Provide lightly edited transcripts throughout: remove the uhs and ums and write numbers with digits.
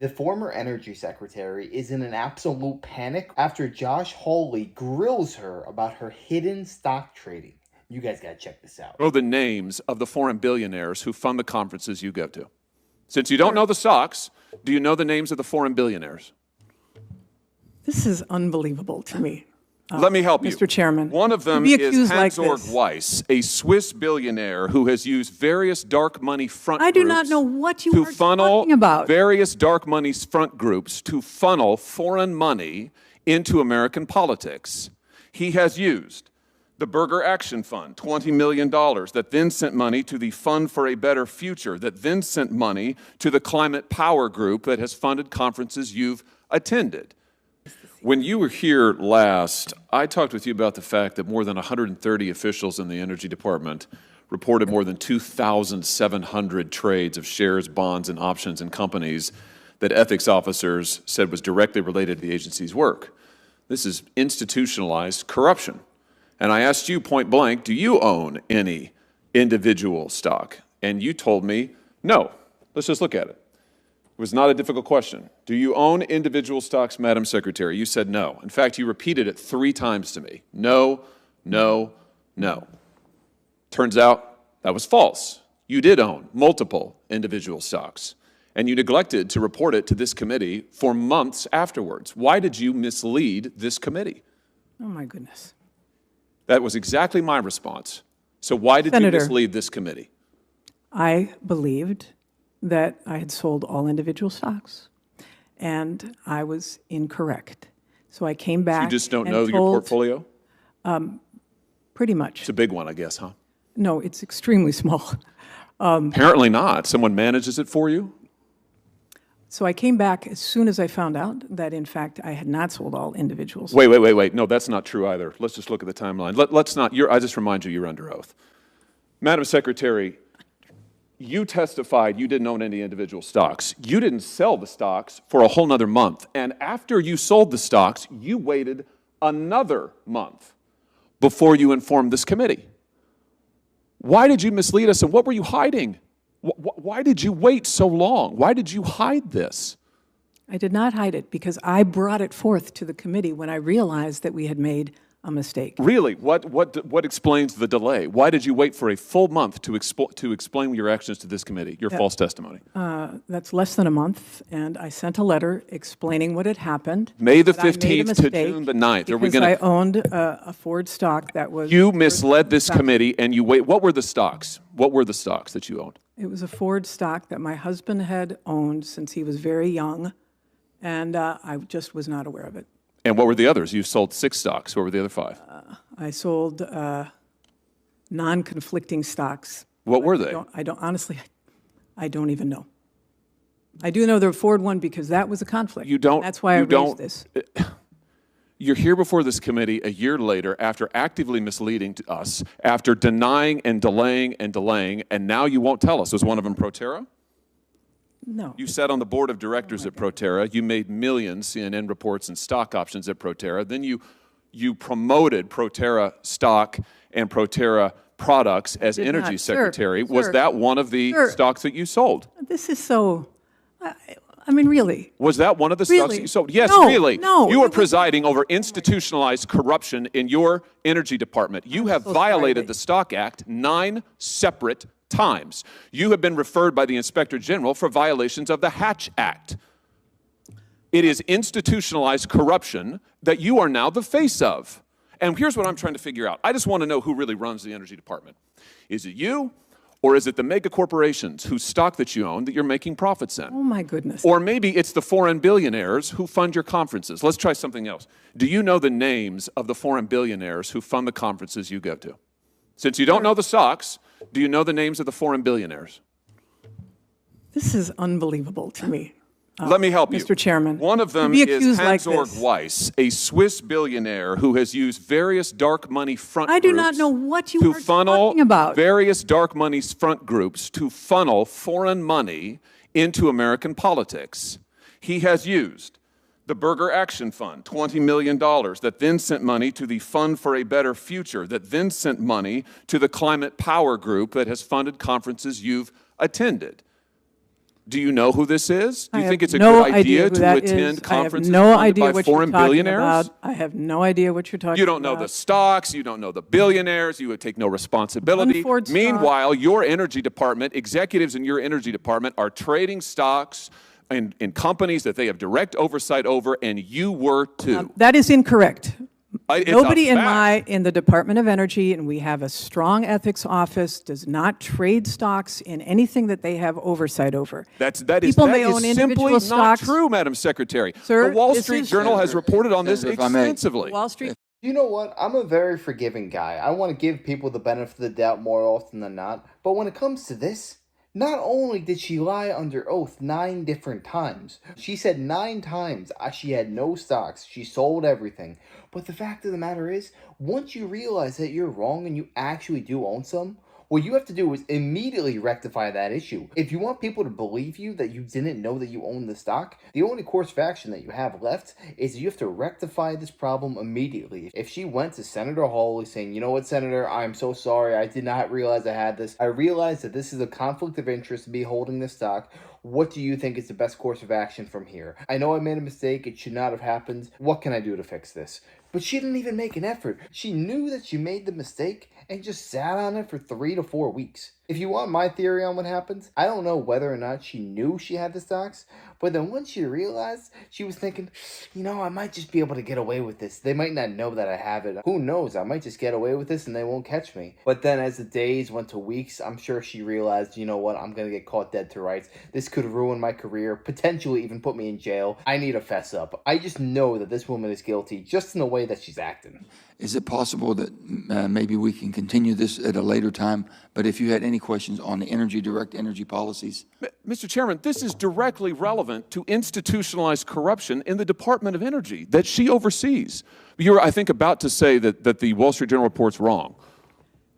The former energy secretary is in an absolute panic after Josh Hawley grills her about her hidden stock trading. You guys gotta check this out. Know the names of the foreign billionaires who fund the conferences you go to. Since you don't know the stocks, do you know the names of the foreign billionaires? This is unbelievable to me. Let me help you. Mr. Chairman. One of them is Hans-Georg Weiss, a Swiss billionaire who has used various dark money front groups. I do not know what you are talking about. Various dark money front groups to funnel foreign money into American politics. He has used the Burger Action Fund, $20 million, that then sent money to the Fund for a Better Future, that then sent money to the Climate Power Group that has funded conferences you've attended. When you were here last, I talked with you about the fact that more than 130 officials in the Energy Department reported more than 2,700 trades of shares, bonds, and options in companies that ethics officers said was directly related to the agency's work. This is institutionalized corruption. And I asked you point blank, do you own any individual stock? And you told me, no. Let's just look at it. It was not a difficult question. Do you own individual stocks, Madam Secretary? You said no. In fact, you repeated it 3 times to me. No, no, no. Turns out that was false. You did own multiple individual stocks, and you neglected to report it to this committee for months afterwards. Why did you mislead this committee? Oh, my goodness. That was exactly my response. So why did you mislead this committee? I believed that I had sold all individual stocks, and I was incorrect. So I came back. You just don't know your portfolio? Pretty much. It's a big one, I guess, huh? No, it's extremely small. Apparently not. Someone manages it for you? So I came back as soon as I found out that, in fact, I had not sold all individuals. Wait. No, that's not true either. Let's just look at the timeline. Let's not. I just remind you, you're under oath. Madam Secretary, you testified you didn't own any individual stocks. You didn't sell the stocks for a whole nother month. And after you sold the stocks, you waited another month before you informed this committee. Why did you mislead us, and what were you hiding? Why did you wait so long? Why did you hide this? I did not hide it because I brought it forth to the committee when I realized that we had made a mistake. Really? What explains the delay? Why did you wait for a full month to explain your actions to this committee, your false testimony? That's less than a month, and I sent a letter explaining what had happened. May the 15th to June the 9th. Because I owned a Ford stock that was... You misled this committee, and you wait. What were the stocks? What were the stocks that you owned? It was a Ford stock that my husband had owned since he was very young, and I just was not aware of it. And what were the others? You sold 6 stocks. What were the other 5? I sold non-conflicting stocks. What were they? Honestly, I don't even know. I do know the Ford one because that was a conflict. You don't. That's why I raised this. You're here before this committee a year later after actively misleading us, after denying and delaying, and now you won't tell us. Was one of them Proterra? No. You sat on the board of directors at Proterra. You made millions, CNN reports, and stock options at Proterra. Then you promoted Proterra stock and Proterra products as energy secretary. Was that one of the stocks that you sold? This is so... I mean, really. Was that one of the stocks that you sold? Yes, really. No. You are presiding over institutionalized corruption in your energy department. You have violated the Stock Act 9 separate times. You have been referred by the Inspector General for violations of the Hatch Act. It is institutionalized corruption that you are now the face of. And here's what I'm trying to figure out. I just want to know who really runs the energy department. Is it you? Or is it the mega corporations whose stock that you own that you're making profits in? Oh, my goodness. Or maybe it's the foreign billionaires who fund your conferences. Let's try something else. Do you know the names of the foreign billionaires who fund the conferences you go to? Since you don't know the stocks, do you know the names of the foreign billionaires? This is unbelievable to me. Let me help you. Mr. Chairman. One of them is Hans-Georg Weiss, a Swiss billionaire who has used various dark money front groups. I do not know what you are talking about. Various dark money front groups to funnel foreign money into American politics. He has used the Burger Action Fund, $20 million, that then sent money to the Fund for a Better Future, that then sent money to the Climate Power Group that has funded conferences you've attended. Do you know who this is? Do you think it's a no good idea idea who to that attend is. conferences I have no funded idea by what you're foreign talking billionaires? about. I have no idea what you're talking about. You don't know the stocks. You don't know the billionaires. You would take no responsibility. Unford stock. Meanwhile, your energy department, executives in your energy department are trading stocks in companies that they have direct oversight over, and you were too. That is incorrect. It's a Nobody fact. in the Department of Energy, and we have a strong ethics office, does not trade stocks in anything that they have oversight over. That is People may own simply individual not stocks. true, Madam Secretary. Sir, the Wall this Street is- Journal has reported on this Senator, if I may. extensively. Wall Street. You know what? I'm a very forgiving guy. I want to give people the benefit of the doubt more often than not. But when it comes to this, not only did she lie under oath 9 different times, she said 9 times she had no stocks, she sold everything. But the fact of the matter is, once you realize that you're wrong and you actually do own some, what you have to do is immediately rectify that issue. If you want people to believe you that you didn't know that you owned the stock, the only course of action that you have left is you have to rectify this problem immediately. If she went to Senator Hawley saying, you know what, Senator, I'm so sorry, I did not realize I had this. I realized that this is a conflict of interest, me holding this stock. What do you think is the best course of action from here? I know I made a mistake, it should not have happened. What can I do to fix this? But she didn't even make an effort. She knew that she made the mistake and just sat on it for 3 to 4 weeks. If you want my theory on what happened, I don't know whether or not she knew she had the stocks, but then once she realized, she was thinking, you know, I might just be able to get away with this. They might not know that I have it. Who knows? I might just get away with this and they won't catch me. But then as the days went to weeks, I'm sure she realized, you know what, I'm going to get caught dead to rights. This could ruin my career, potentially even put me in jail. I need to fess up. I just know that this woman is guilty just in the way that she's acting. Is it possible that maybe we can continue this at a later time? But if you had any questions on the direct energy policies. Mr. Chairman, this is directly relevant to institutionalized corruption in the Department of Energy that she oversees. You're, I think, about to say that the Wall Street Journal report's wrong.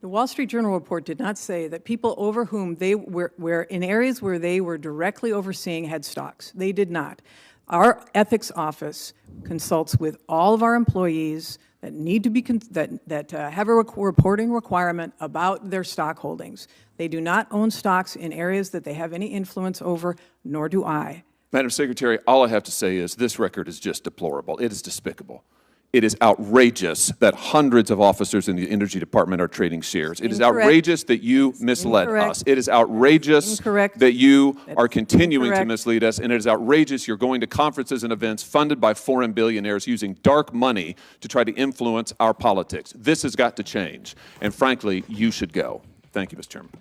The Wall Street Journal report did not say that people over whom they were in areas where they were directly overseeing had stocks. They did not. Our ethics office consults with all of our employees that need to be that have a reporting requirement about their stock holdings. They do not own stocks in areas that they have any influence over, nor do I. Madam Secretary, all I have to say is this record is just deplorable. It is despicable. It is outrageous that hundreds of officers in the Energy Department are trading shares. It is outrageous that you misled us. It is outrageous that you are continuing to mislead us. And it is outrageous you're going to conferences and events funded by foreign billionaires using dark money to try to influence our politics. This has got to change. And frankly, you should go. Thank you, Mr. Chairman.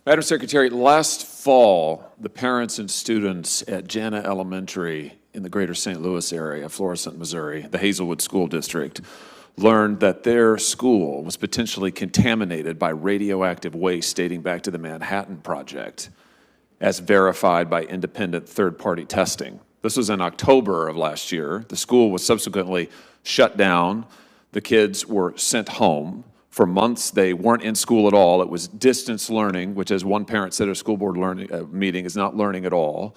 Madam Secretary, last fall, the parents and students at Jana Elementary in the greater St. Louis area, Florissant, Missouri, the Hazelwood School District, learned that their school was potentially contaminated by radioactive waste dating back to the Manhattan Project, as verified by independent third-party testing. This was in October of last year. The school was subsequently shut down. The kids were sent home. For months, they weren't in school at all. It was distance learning, which, as one parent said at a school board meeting, is not learning at all.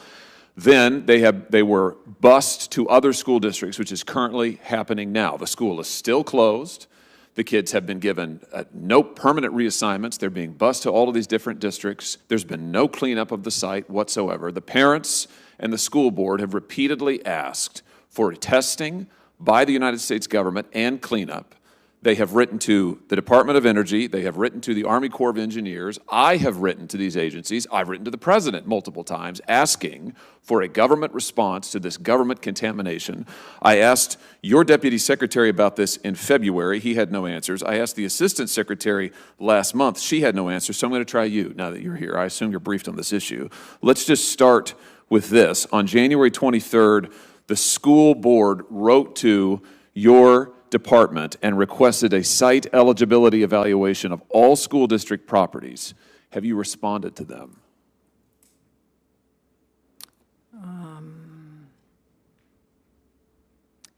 Then they were bused to other school districts, which is currently happening now. The school is still closed. The kids have been given no permanent reassignments. They're being bused to all of these different districts. There's been no cleanup of the site whatsoever. The parents and the school board have repeatedly asked for testing by the United States government and cleanup. They have written to the Department of Energy. They have written to the Army Corps of Engineers. I have written to these agencies. I've written to the President multiple times asking for a government response to this government contamination. I asked your Deputy Secretary about this in February. He had no answers. I asked the Assistant Secretary last month. She had no answers. So I'm going to try you now that you're here. I assume you're briefed on this issue. Let's just start with this. On January 23rd, the school board wrote to your department and requested a site eligibility evaluation of all school district properties. Have you responded to them?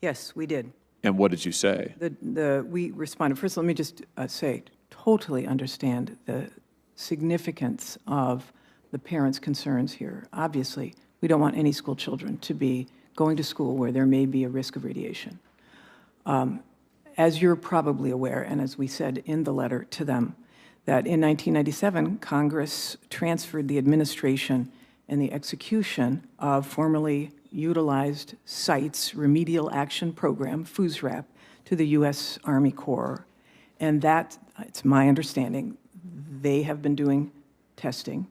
Yes, we did. And what did you say? We responded. First, let me just say, totally understand the significance of the parents' concerns here. Obviously, we don't want any school children to be going to school where there may be a risk of radiation. As you're probably aware, and as we said in the letter to them, that in 1997, Congress transferred the administration and the execution of formerly utilized sites remedial action program, FUSRAP, to the U.S. Army Corps. And that, it's my understanding, they have been doing testing,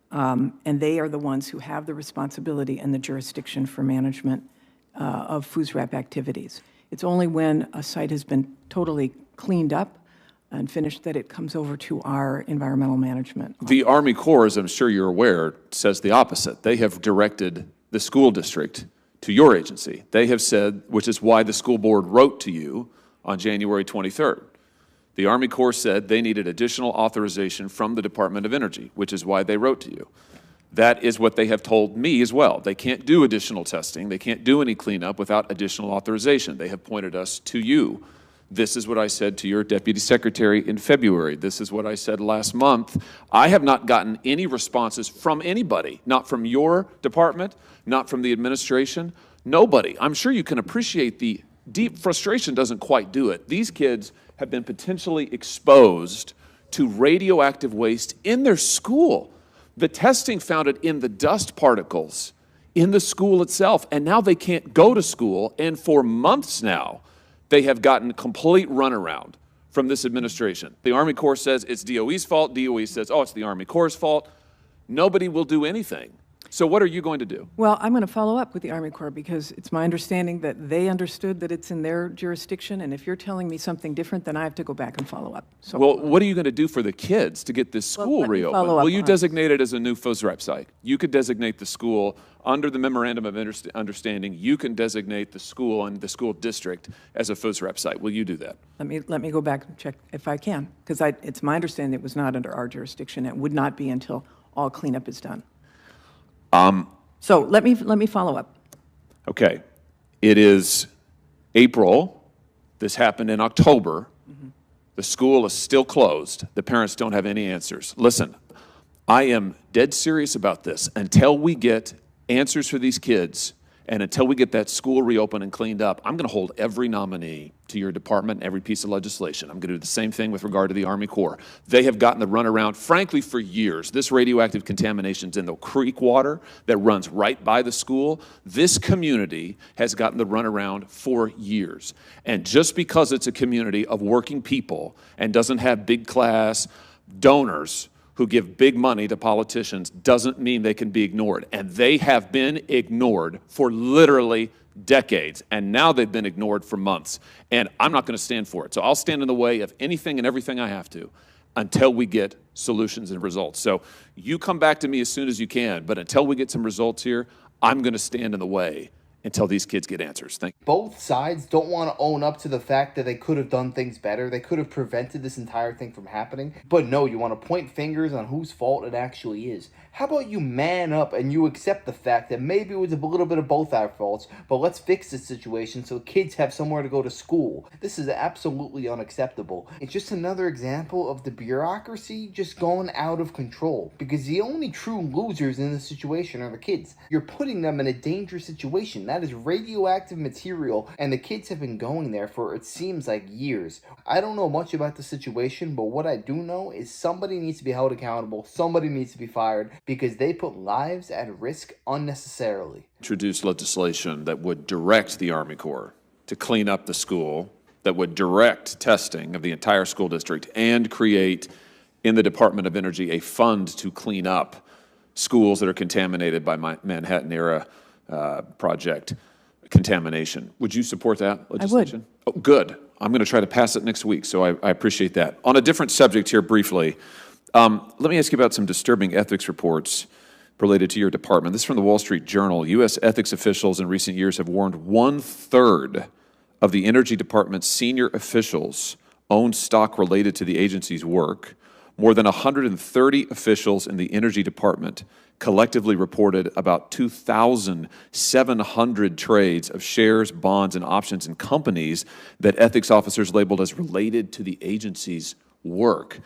and they are the ones who have the responsibility and the jurisdiction for management of FUSRAP activities. It's only when a site has been totally cleaned up and finished that it comes over to our environmental management. The Army Corps, as I'm sure you're aware, says the opposite. They have directed the school district to your agency. They have said, which is why the school board wrote to you on January 23rd. The Army Corps said they needed additional authorization from the Department of Energy, which is why they wrote to you. That is what they have told me as well. They can't do additional testing. They can't do any cleanup without additional authorization. They have pointed us to you. This is what I said to your deputy secretary in February. This is what I said last month. I have not gotten any responses from anybody, not from your department, not from the administration, nobody. I'm sure you can appreciate the deep frustration doesn't quite do it. These kids have been potentially exposed to radioactive waste in their school. The testing found it in the dust particles in the school itself, and now they can't go to school, and for months now, they have gotten complete runaround from this administration. The Army Corps says it's DOE's fault. DOE says, oh, it's the Army Corps' fault. Nobody will do anything. So what are you going to do? Well, I'm going to follow up with the Army Corps because it's my understanding that they understood that it's in their jurisdiction, and if you're telling me something different, then I have to go back and follow up. So, well, what are you going to do for the kids to get this school let me reopened? follow up Will you on designate it as a new FOSREP site? You could designate the school under the Memorandum of Understanding. You can designate the school and the school district as a FOSREP site. Will you do that? Let me go back and check if I can, because it's my understanding it was not under our jurisdiction. It would not be until all cleanup is done. So let me follow up. Okay. It is April. This happened in October. Mm-hmm. The school is still closed. The parents don't have any answers. Listen, I am dead serious about this. Until we get answers for these kids and until we get that school reopened and cleaned up, I'm going to hold every nominee to your department and every piece of legislation. I'm going to do the same thing with regard to the Army Corps. They have gotten the runaround, frankly, for years. This radioactive contamination's in the creek water that runs right by the school. This community has gotten the runaround for years. And just because it's a community of working people and doesn't have big class donors who give big money to politicians doesn't mean they can be ignored. And they have been ignored for literally decades, and now they've been ignored for months. And I'm not going to stand for it. So I'll stand in the way of anything and everything I have to until we get solutions and results. So you come back to me as soon as you can, but until we get some results here, I'm going to stand in the way until these kids get answers. Thank you. Both sides don't want to own up to the fact that they could have done things better. They could have prevented this entire thing from happening. But no, you want to point fingers on whose fault it actually is. How about you man up and you accept the fact that maybe it was a little bit of both our faults, but let's fix this situation so kids have somewhere to go to school. This is absolutely unacceptable. It's just another example of the bureaucracy just going out of control, because the only true losers in this situation are the kids. You're putting them in a dangerous situation. That is radioactive material, and the kids have been going there for, it seems like, years. I don't know much about the situation, but what I do know is somebody needs to be held accountable. Somebody needs to be fired, because they put lives at risk unnecessarily. Introduce legislation that would direct the Army Corps to clean up the school, that would direct testing of the entire school district, and create in the Department of Energy a fund to clean up schools that are contaminated by Manhattan-era project contamination. Would you support that legislation? I would. Oh, good. I'm going to try to pass it next week, so I appreciate that. On a different subject here briefly, let me ask you about some disturbing ethics reports related to your department. This is from the Wall Street Journal. U.S. ethics officials in recent years have warned 1/3 of the Energy Department's senior officials own stock related to the agency's work. More than 130 officials in the Energy Department collectively reported about 2,700 trades of shares, bonds, and options in companies that ethics officers labeled as related to the agency's work.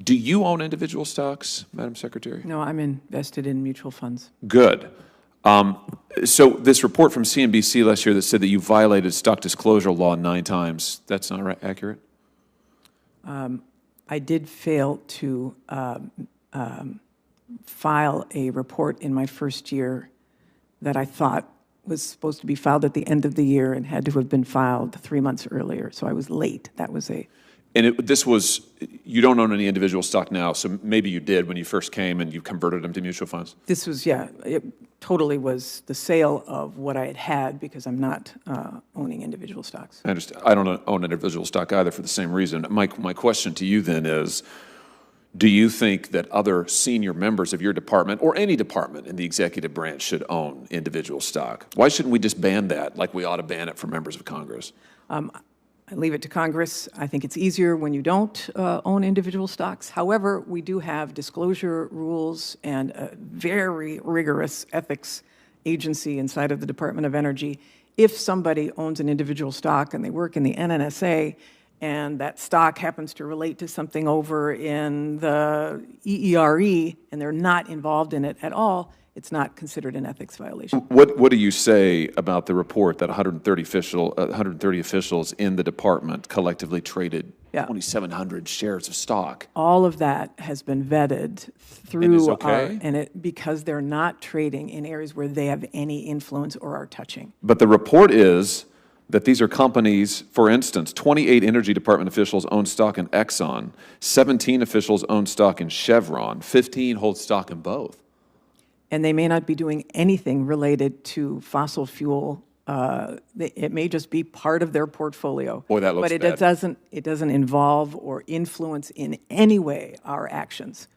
Do you own individual stocks, Madam Secretary? No, I'm invested in mutual funds. Good. So this report from CNBC last year that said that you violated stock disclosure law 9 times, that's not accurate? I did fail to file a report in my first year that I thought was supposed to be filed at the end of the year and had to have been filed 3 months earlier. So I was late. That was This was, you don't own any individual stock now, so maybe you did when you first came and you converted them to mutual funds? This was, yeah, it totally was the sale of what I had had because I'm not owning individual stocks. I understand. I don't own individual stock either for the same reason. My question to you then is, do you think that other senior members of your department or any department in the executive branch should own individual stock? Why shouldn't we just ban that like we ought to ban it for members of Congress? I leave it to Congress. I think it's easier when you don't own individual stocks. However, we do have disclosure rules and a very rigorous ethics agency inside of the Department of Energy. If somebody owns an individual stock and they work in the NNSA and that stock happens to relate to something over in the EERE and they're not involved in it at all, it's not considered an ethics violation. What do you say about the report that 130 officials in the department collectively traded 2,700 shares of stock? All of that has been vetted through And is okay? because they're not trading in areas where they have any influence or are touching. But the report is that these are companies, for instance, 28 Energy Department officials own stock in Exxon, 17 officials own stock in Chevron, 15 hold stock in both. And they may not be doing anything related to fossil fuel. It may just be part of their portfolio. Boy, that looks bad. bad. It doesn't involve or influence in any way our actions.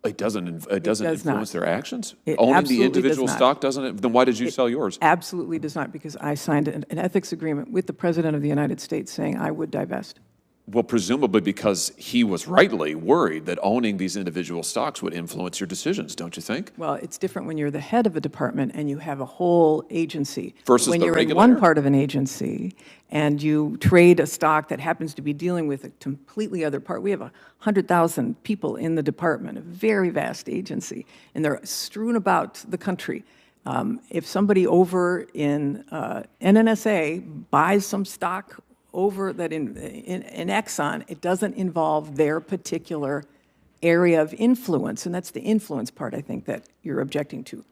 It doesn't influence their actions? It Owning the absolutely individual does not. stock doesn't? Then why did you sell yours? Absolutely does not, because I signed an ethics agreement with the President of the United States saying I would divest. Well, presumably because he was rightly worried that owning these individual stocks would influence your decisions, don't you think? Well, it's different when you're the head of a department and you have a whole agency. Versus when the you're in regulator. one part of an agency and you trade a stock that happens to be dealing with a completely other part. We have 100,000 people in the department, a very vast agency, and they're strewn about the country. If somebody over in NNSA buys some stock over that in Exxon, it doesn't involve their particular area of influence, and that's the influence part, I think, that you're objecting to.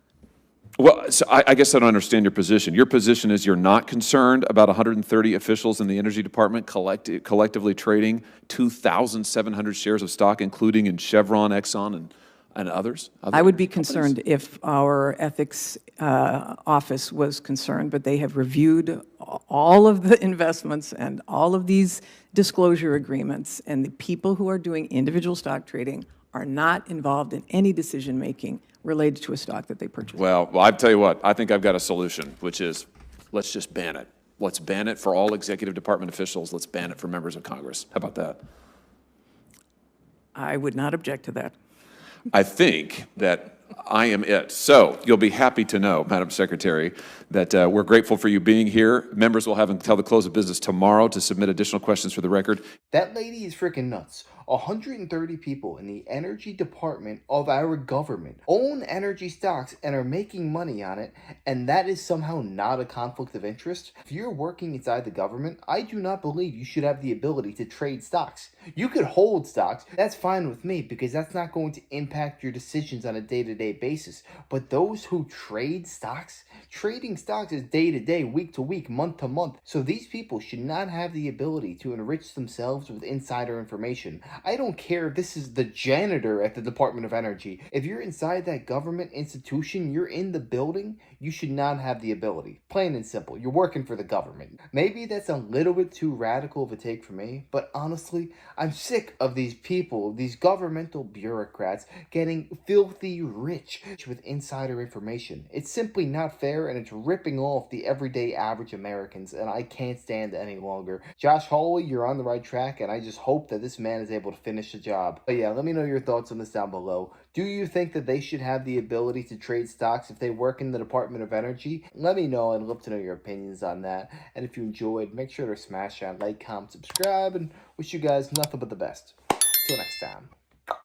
Well, so I guess I don't understand your position. Your position is you're not concerned about 130 officials in the Energy Department collectively trading 2,700 shares of stock, including in Chevron, Exxon, and others? I would be companies? concerned if our ethics office was concerned, but they have reviewed all of the investments and all of these disclosure agreements, and the people who are doing individual stock trading are not involved in any decision-making related to a stock that they purchased. Well, I tell you what, I think I've got a solution, which is let's just ban it. Let's ban it for all executive department officials. Let's ban it for members of Congress. How about that? I would not object to that. I think that I am it. So you'll be happy to know, Madam Secretary, that we're grateful for you being here. Members will have until the close of business tomorrow to submit additional questions for the record. That lady is freaking nuts. 130 people in the energy department of our government own energy stocks and are making money on it, and that is somehow not a conflict of interest. If you're working inside the government, I do not believe you should have the ability to trade stocks. You could hold stocks, that's fine with me, because that's not going to impact your decisions on a day-to-day basis. But those who trade stocks, trading stocks is day-to-day, week-to-week, month-to-month. So these people should not have the ability to enrich themselves with insider information. I don't care if this is the janitor at the Department of Energy. If you're inside that government institution, you're in the building, you should not have the ability. Plain and simple. You're working for the government. Maybe that's a little bit too radical of a take for me, but honestly, I'm sick of these people, these governmental bureaucrats, getting filthy rich with insider information. It's simply not fair, and it's ripping off the everyday average Americans, and I can't stand it any longer. Josh Hawley, you're on the right track, and I just hope that this man is able to finish the job. But yeah, let me know your thoughts on this down below. Do you think that they should have the ability to trade stocks if they work in the Department of Energy? Let me know. I'd love to know your opinions on that. And if you enjoyed, make sure to smash that like, comment, subscribe, and wish you guys nothing but the best. Till next time.